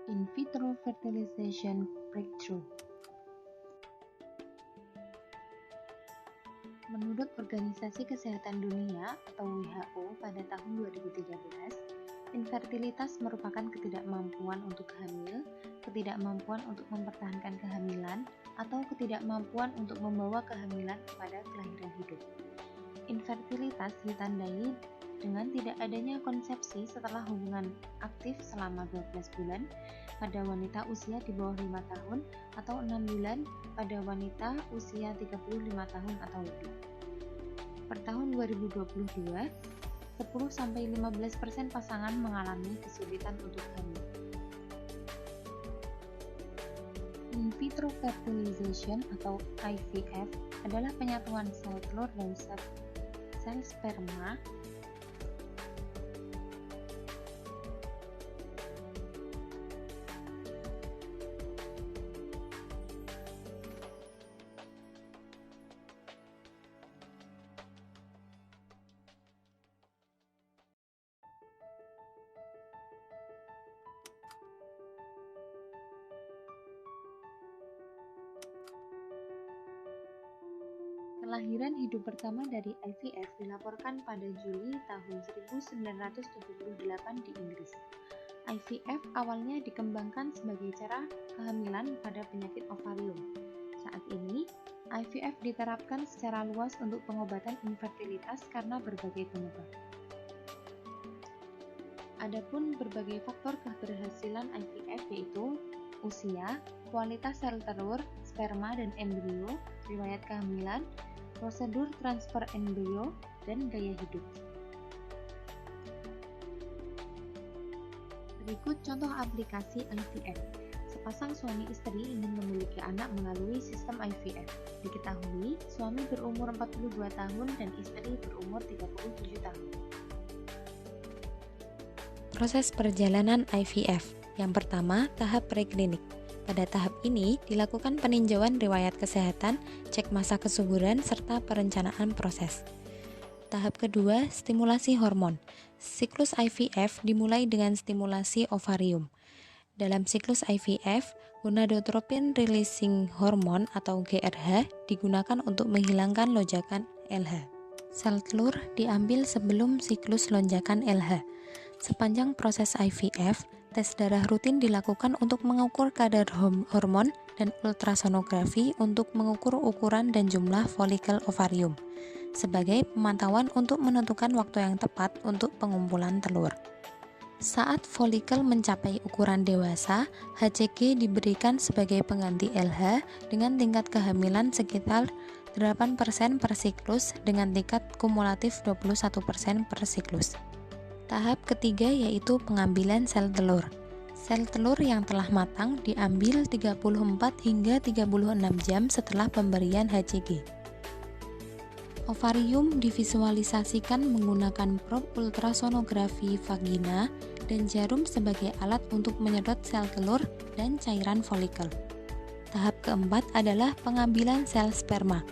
In vitro fertilization breakthrough. Menurut Organisasi Kesehatan Dunia atau WHO pada tahun 2013, infertilitas merupakan ketidakmampuan untuk hamil, ketidakmampuan untuk mempertahankan kehamilan, atau ketidakmampuan untuk membawa kehamilan kepada kelahiran hidup. Infertilitas ditandai dengan tidak adanya konsepsi setelah hubungan aktif selama 12 bulan pada wanita usia di bawah 5 tahun atau 6 bulan pada wanita usia 35 tahun atau lebih. Per tahun 2022, 10-15% pasangan mengalami kesulitan untuk hamil. In vitro fertilization atau IVF adalah penyatuan sel telur dan sel sperma Kelahiran hidup pertama dari IVF dilaporkan pada Juli tahun 1978 di Inggris. IVF awalnya dikembangkan sebagai cara kehamilan pada penyakit ovarium. Saat ini, IVF diterapkan secara luas untuk pengobatan infertilitas karena berbagai penyebab. Adapun berbagai faktor keberhasilan IVF yaitu usia, kualitas sel telur, sperma dan embrio, riwayat kehamilan, prosedur transfer embrio, dan gaya hidup. Berikut contoh aplikasi IVF. Sepasang suami istri ingin memiliki anak melalui sistem IVF. Diketahui, suami berumur 42 tahun dan istri berumur 37 tahun. Proses perjalanan IVF. Yang pertama, tahap preklinik. Pada tahap ini, dilakukan peninjauan riwayat kesehatan, cek masa kesuburan, serta perencanaan proses. Tahap kedua, stimulasi hormon. Siklus IVF dimulai dengan stimulasi ovarium. Dalam siklus IVF, gonadotropin releasing hormone atau GRH digunakan untuk menghilangkan lonjakan LH. Sel telur diambil sebelum siklus lonjakan LH. Sepanjang proses IVF, tes darah rutin dilakukan untuk mengukur kadar hormon dan ultrasonografi untuk mengukur ukuran dan jumlah folikel ovarium sebagai pemantauan untuk menentukan waktu yang tepat untuk pengumpulan telur. Saat folikel mencapai ukuran dewasa, HCG diberikan sebagai pengganti LH dengan tingkat kehamilan sekitar 8% per siklus dengan tingkat kumulatif 21% per siklus. Tahap ketiga yaitu pengambilan sel telur. Sel telur yang telah matang diambil 34 hingga 36 jam setelah pemberian HCG. Ovarium divisualisasikan menggunakan probe ultrasonografi vagina dan jarum sebagai alat untuk menyedot sel telur dan cairan folikel. Tahap keempat adalah pengambilan sel sperma.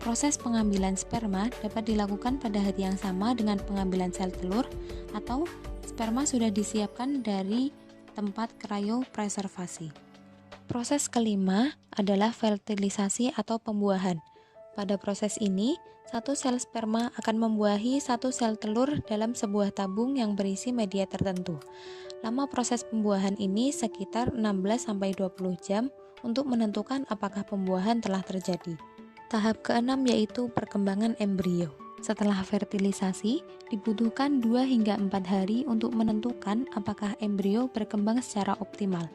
Proses pengambilan sperma dapat dilakukan pada hari yang sama dengan pengambilan sel telur atau sperma sudah disiapkan dari tempat cryopreservasi. Proses kelima adalah fertilisasi atau pembuahan. Pada proses ini, satu sel sperma akan membuahi satu sel telur dalam sebuah tabung yang berisi media tertentu. Lama proses pembuahan ini sekitar 16-20 jam untuk menentukan apakah pembuahan telah terjadi. Tahap keenam yaitu perkembangan embrio. Setelah fertilisasi, dibutuhkan 2 hingga 4 hari untuk menentukan apakah embrio berkembang secara optimal.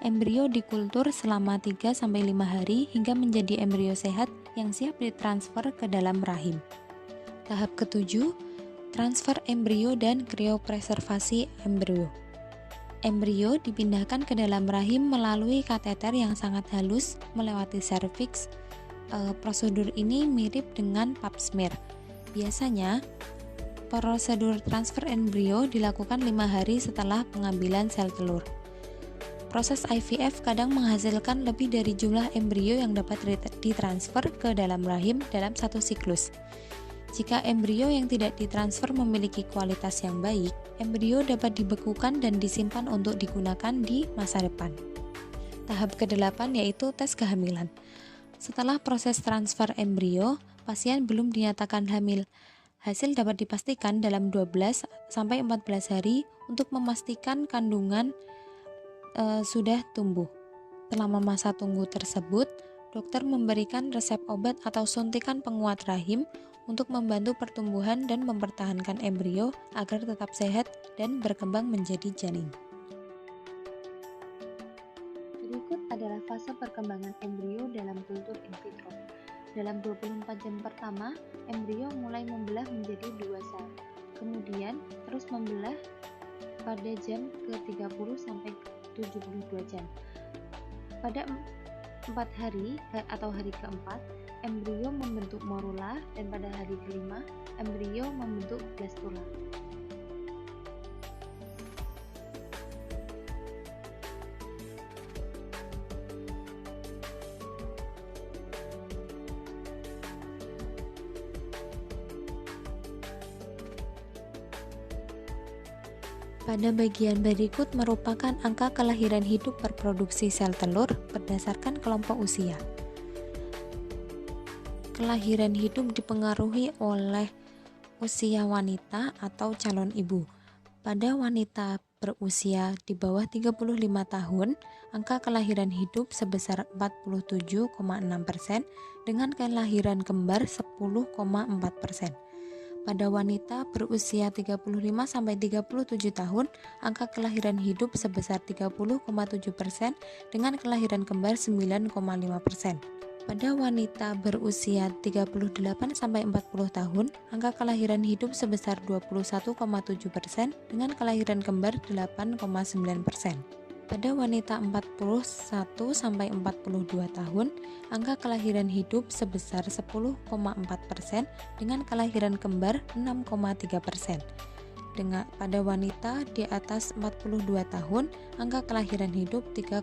Embrio dikultur selama 3-5 hari hingga menjadi embrio sehat yang siap ditransfer ke dalam rahim. Tahap ketujuh, transfer embrio dan kriopreservasi embrio. Embrio dipindahkan ke dalam rahim melalui kateter yang sangat halus melewati serviks. Prosedur ini mirip dengan pap smear. Biasanya, prosedur transfer embrio dilakukan 5 hari setelah pengambilan sel telur. Proses IVF kadang menghasilkan lebih dari jumlah embrio yang dapat ditransfer ke dalam rahim dalam satu siklus. Jika embrio yang tidak ditransfer memiliki kualitas yang baik, embrio dapat dibekukan dan disimpan untuk digunakan di masa depan. Tahap ke-8 yaitu tes kehamilan. Setelah proses transfer embrio, pasien belum dinyatakan hamil. Hasil dapat dipastikan dalam 12-14 hari untuk memastikan kandungan sudah tumbuh. Selama masa tunggu tersebut, dokter memberikan resep obat atau suntikan penguat rahim untuk membantu pertumbuhan dan mempertahankan embrio agar tetap sehat dan berkembang menjadi janin. Berikut adalah fase perkembangan embrio dalam kultur in vitro. Dalam 24 jam pertama, embrio mulai membelah menjadi 2 sel, kemudian terus membelah pada jam ke-30 sampai 72 jam. Pada 4 hari atau hari keempat, embrio membentuk morula dan pada hari kelima, embrio membentuk blastula. Pada bagian berikut merupakan angka kelahiran hidup per produksi sel telur berdasarkan kelompok usia. Kelahiran hidup dipengaruhi oleh usia wanita atau calon ibu. Pada wanita berusia di bawah 35 tahun, angka kelahiran hidup sebesar 47,6% dengan kelahiran kembar 10,4%. Pada wanita berusia 35-37 tahun, angka kelahiran hidup sebesar 30,7% dengan kelahiran kembar 9,5%. Pada wanita berusia 38-40 tahun, angka kelahiran hidup sebesar 21,7% dengan kelahiran kembar 8,9%. Pada wanita 41-42 tahun, angka kelahiran hidup sebesar 10,4% dengan kelahiran kembar 6,3%. Pada wanita di atas 42 tahun, angka kelahiran hidup 3,1%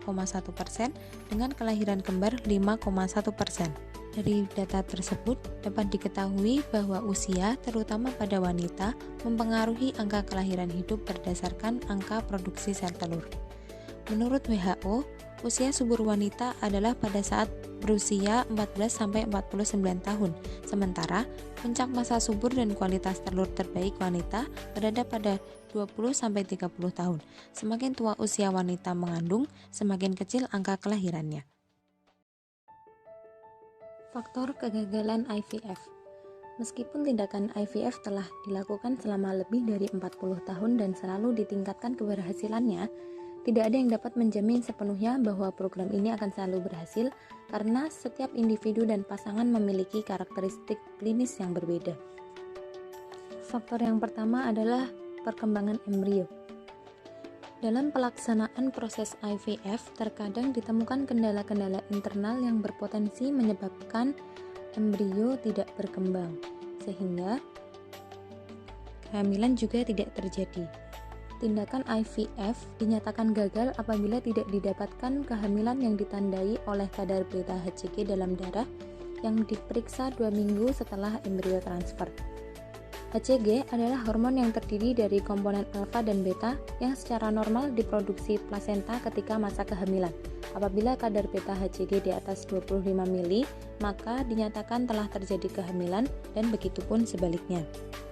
dengan kelahiran kembar 5,1%. Dari data tersebut dapat diketahui bahwa usia, terutama pada wanita, mempengaruhi angka kelahiran hidup berdasarkan angka produksi sel telur. Menurut WHO, usia subur wanita adalah pada saat berusia 14-49 tahun, sementara puncak masa subur dan kualitas telur terbaik wanita berada pada 20-30 tahun. Semakin tua usia wanita mengandung, semakin kecil angka kelahirannya. Faktor kegagalan IVF. Meskipun tindakan IVF telah dilakukan selama lebih dari 40 tahun dan selalu ditingkatkan keberhasilannya, tidak ada yang dapat menjamin sepenuhnya bahwa program ini akan selalu berhasil karena setiap individu dan pasangan memiliki karakteristik klinis yang berbeda. Faktor yang pertama adalah perkembangan embrio. Dalam pelaksanaan proses IVF, terkadang ditemukan kendala-kendala internal yang berpotensi menyebabkan embrio tidak berkembang, sehingga kehamilan juga tidak terjadi. Tindakan IVF dinyatakan gagal apabila tidak didapatkan kehamilan yang ditandai oleh kadar beta HCG dalam darah yang diperiksa 2 minggu setelah embrio transfer. HCG adalah hormon yang terdiri dari komponen alfa dan beta yang secara normal diproduksi plasenta ketika masa kehamilan. Apabila kadar beta HCG di atas 25 mili, maka dinyatakan telah terjadi kehamilan dan begitupun sebaliknya.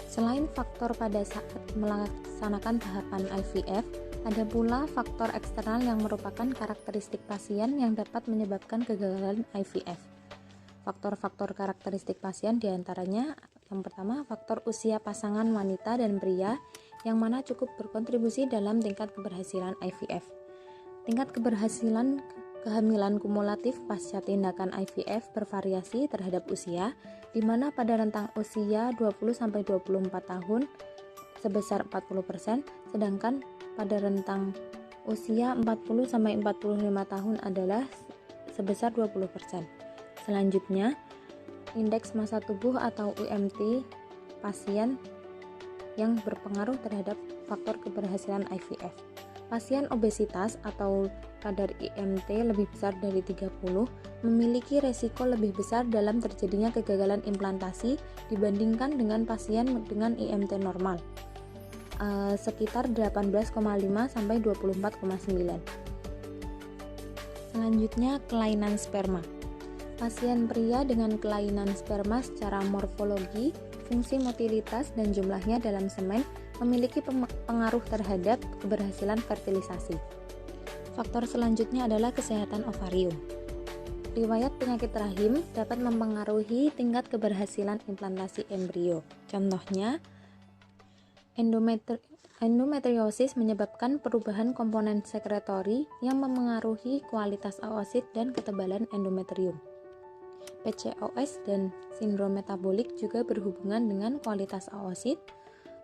Selain faktor pada saat melaksanakan tahapan IVF, ada pula faktor eksternal yang merupakan karakteristik pasien yang dapat menyebabkan kegagalan IVF. Faktor-faktor karakteristik pasien diantaranya yang pertama, faktor usia pasangan wanita dan pria yang mana cukup berkontribusi dalam tingkat keberhasilan IVF. Tingkat keberhasilan kehamilan kumulatif pasca tindakan IVF bervariasi terhadap usia, di mana pada rentang usia 20-24 tahun sebesar 40%, sedangkan pada rentang usia 40-45 tahun adalah sebesar 20%. Selanjutnya, indeks massa tubuh atau UMT pasien yang berpengaruh terhadap faktor keberhasilan IVF. Pasien obesitas atau kadar IMT lebih besar dari 30 memiliki resiko lebih besar dalam terjadinya kegagalan implantasi dibandingkan dengan pasien dengan IMT normal, sekitar 18,5 sampai 24,9. Selanjutnya, kelainan sperma. Pasien pria dengan kelainan sperma secara morfologi, fungsi motilitas, dan jumlahnya dalam semen memiliki pengaruh terhadap keberhasilan fertilisasi. Faktor selanjutnya adalah kesehatan ovarium. Riwayat penyakit rahim dapat mempengaruhi tingkat keberhasilan implantasi embrio. Contohnya, endometriosis menyebabkan perubahan komponen sekretori yang memengaruhi kualitas oosit dan ketebalan endometrium. PCOS dan sindrom metabolik juga berhubungan dengan kualitas oosit.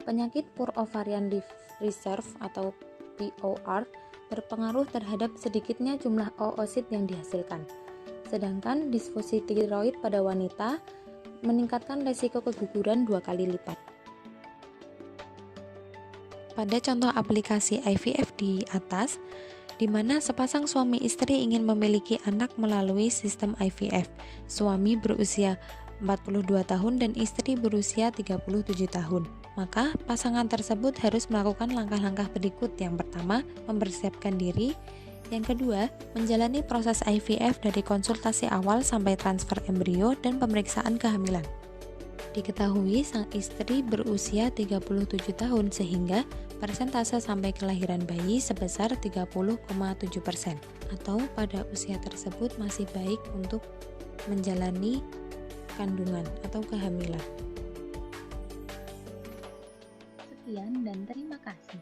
Penyakit poor ovarian reserve atau POR berpengaruh terhadap sedikitnya jumlah oosit yang dihasilkan. Sedangkan disfusi tiroid pada wanita meningkatkan risiko keguguran 2 kali lipat. Pada contoh aplikasi IVF di atas, di mana sepasang suami istri ingin memiliki anak melalui sistem IVF. Suami berusia 42 tahun dan istri berusia 37 tahun. Maka pasangan tersebut harus melakukan langkah-langkah berikut. Yang pertama, mempersiapkan diri. Yang kedua, menjalani proses IVF dari konsultasi awal sampai transfer embrio dan pemeriksaan kehamilan. Diketahui sang istri berusia 37 tahun sehingga persentase sampai kelahiran bayi sebesar 30,7%, atau pada usia tersebut masih baik untuk menjalani kandungan atau kehamilan. Sekian dan terima kasih.